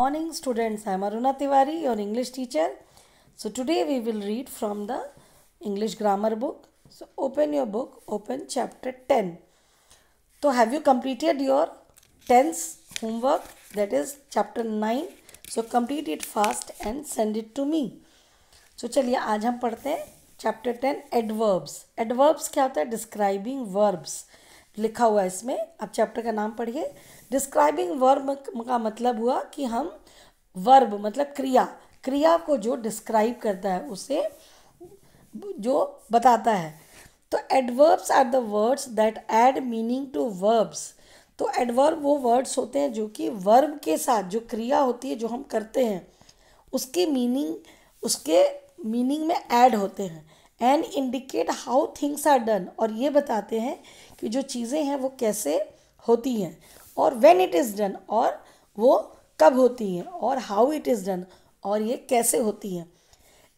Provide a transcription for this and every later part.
Morning students, I am Aruna Tiwari, your English teacher. So today we will read from the English grammar book. So open your book, open chapter 10. So have you completed your tense homework, that is chapter 9? So complete it fast and send it to me. So चलिए आज हम पढ़ते हैं chapter 10 adverbs. Adverbs क्या होता है? Describing verbs लिखा हुआ है इसमें. आप चैप्टर का नाम पढ़िए. डिस्क्राइबिंग वर्ब का मतलब हुआ कि हम वर्ब मतलब क्रिया को जो डिस्क्राइब करता है उसे जो बताता है. तो adverbs are the words that add meaning to verbs. तो एडवर्ब वो वर्ड्स होते हैं जो कि वर्ब के साथ जो क्रिया होती है जो हम करते हैं उसके मीनिंग में ऐड होते हैं. And indicate how things are done, और ये बताते हैं कि जो चीज़ें हैं वो कैसे होती हैं, और व्हेन इट इज़ डन, और वो कब होती हैं, और हाउ इट इज़ डन, और ये कैसे होती हैं.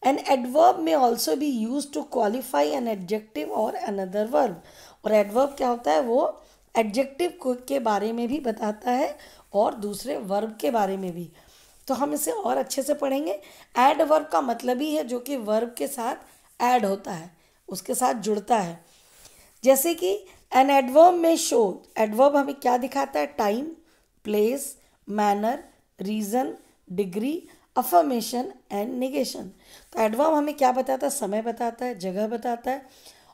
An adverb may also be use to qualify an adjective और अनदर वर्ब. और एडवर्ब क्या होता है? वो एडजेक्टिव के बारे में भी बताता है और दूसरे वर्ब के बारे में भी. तो हम इसे और अच्छे से पढ़ेंगे. एडवर्ब का मतलब ही है जो कि वर्ब के साथ ऐड होता है, उसके साथ जुड़ता है. जैसे कि एन एडवर्ब में शो. एडवर्ब हमें क्या दिखाता है? Time, place, manner, reason, degree, affirmation and negation. तो एडवर्ब हमें क्या बताता है? समय बताता है, जगह बताता है,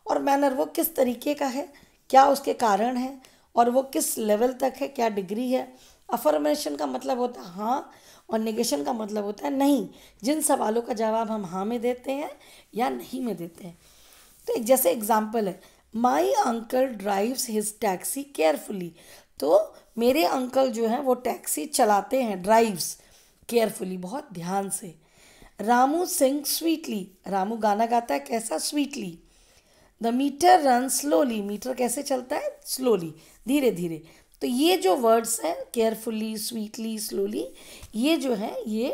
और मैनर वो किस तरीके का है, क्या उसके कारण है, और वो किस लेवल तक है, क्या डिग्री है. अफर्मेशन का मतलब होता है हाँ, और नेगेशन का मतलब होता है नहीं. जिन सवालों का जवाब हम हाँ में देते हैं या नहीं में देते हैं. तो एक जैसे एग्जाम्पल है, my uncle drives his taxi carefully. तो मेरे अंकल जो हैं वो टैक्सी चलाते हैं, ड्राइव्स केयरफुली, बहुत ध्यान से. रामू सिंग स्वीटली. रामू गाना गाता है कैसा? Sweetly. The meter run slowly. Meter कैसे चलता है? स्लोली, धीरे धीरे. तो ये जो वर्ड्स हैं केयरफुली, स्वीटली, स्लोली, ये जो है ये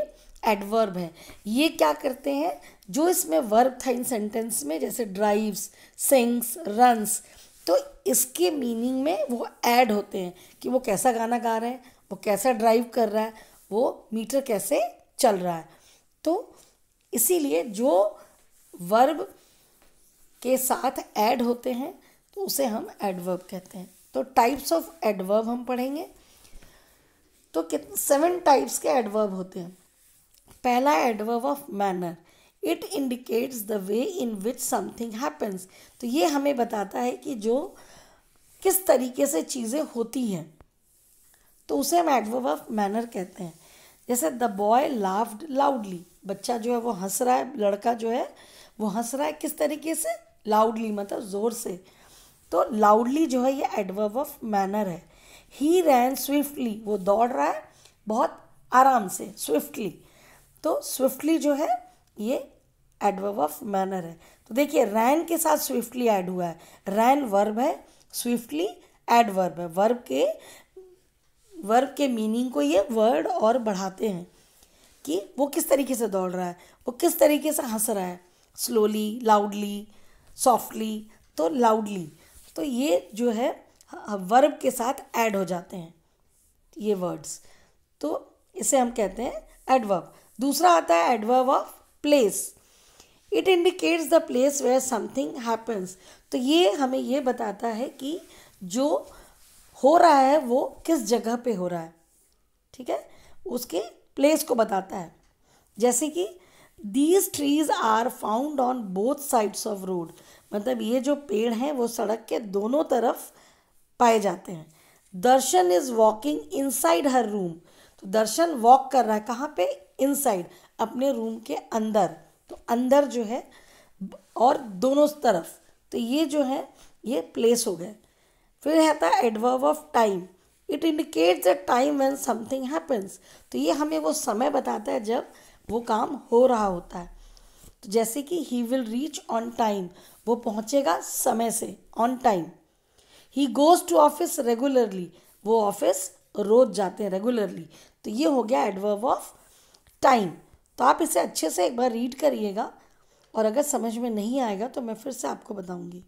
एडवर्ब है. ये क्या करते हैं? जो इसमें वर्ब था इन सेंटेंस में, जैसे ड्राइव्स, सिंग्स, रन्स, तो इसके मीनिंग में वो ऐड होते हैं कि वो कैसा गाना गा रहे हैं, वो कैसा ड्राइव कर रहा है, वो मीटर कैसे चल रहा है. तो इसीलिए जो वर्ब के साथ ऐड होते हैं तो उसे हम एडवर्ब कहते हैं. तो टाइप्स ऑफ एडवर्ब हम पढ़ेंगे. तो 7 टाइप्स के एडवर्ब होते हैं. पहला adverb of manner. It indicates the way in which something happens. तो ये हमें बताता है कि जो किस तरीके से चीज़ें होती हैं, तो उसे हम एडवर्ब ऑफ मैनर कहते हैं. जैसे द बॉय लाफ्ड लाउडली. बच्चा जो है वो हंस रहा है, लड़का जो है वो हंस रहा है. किस तरीके से? लाउडली मतलब ज़ोर से. तो लाउडली जो है ये एडवर्ब ऑफ मैनर है. ही रैन स्विफ्टली. वो दौड़ रहा है बहुत आराम से, स्विफ्टली. तो स्विफ्टली जो है ये एडवर्ब ऑफ मैनर है. तो देखिए रैन के साथ स्विफ्टली ऐड हुआ है. रैन वर्ब है, स्विफ्टली एडवर्ब है. वर्ब के मीनिंग को ये वर्ड और बढ़ाते हैं कि वो किस तरीके से दौड़ रहा है, वो किस तरीके से हंस रहा है. स्लोली, लाउडली, सॉफ्टली, तो लाउडली. तो ये जो है वर्ब के साथ ऐड हो जाते हैं ये वर्ड्स, तो इसे हम कहते हैं एडवर्ब. दूसरा आता है adverb of place. It indicates the place where something happens. तो ये हमें ये बताता है कि जो हो रहा है वो किस जगह पे हो रहा है. ठीक है, उसके प्लेस को बताता है. जैसे कि these trees are found on both sides of road. मतलब ये जो पेड़ हैं वो सड़क के दोनों तरफ पाए जाते हैं. Darshan is walking inside her room. तो दर्शन वॉक कर रहा है कहाँ पे? इनसाइड, अपने रूम के अंदर. तो अंदर जो है और दोनों तरफ, तो ये जो है ये प्लेस हो गए. फिर आता है adverb of time. It indicates the time when something happens. तो ये हमें वो समय बताता है जब वो काम हो रहा होता है. तो जैसे कि he will reach on time. वो पहुंचेगा समय से, on time. He goes to office regularly. वो ऑफिस रोज जाते हैं, रेगुलरली. तो ये हो गया एडवर्ब ऑफ टाइम. तो आप इसे अच्छे से एक बार रीड करिएगा, और अगर समझ में नहीं आएगा तो मैं फिर से आपको बताऊंगी.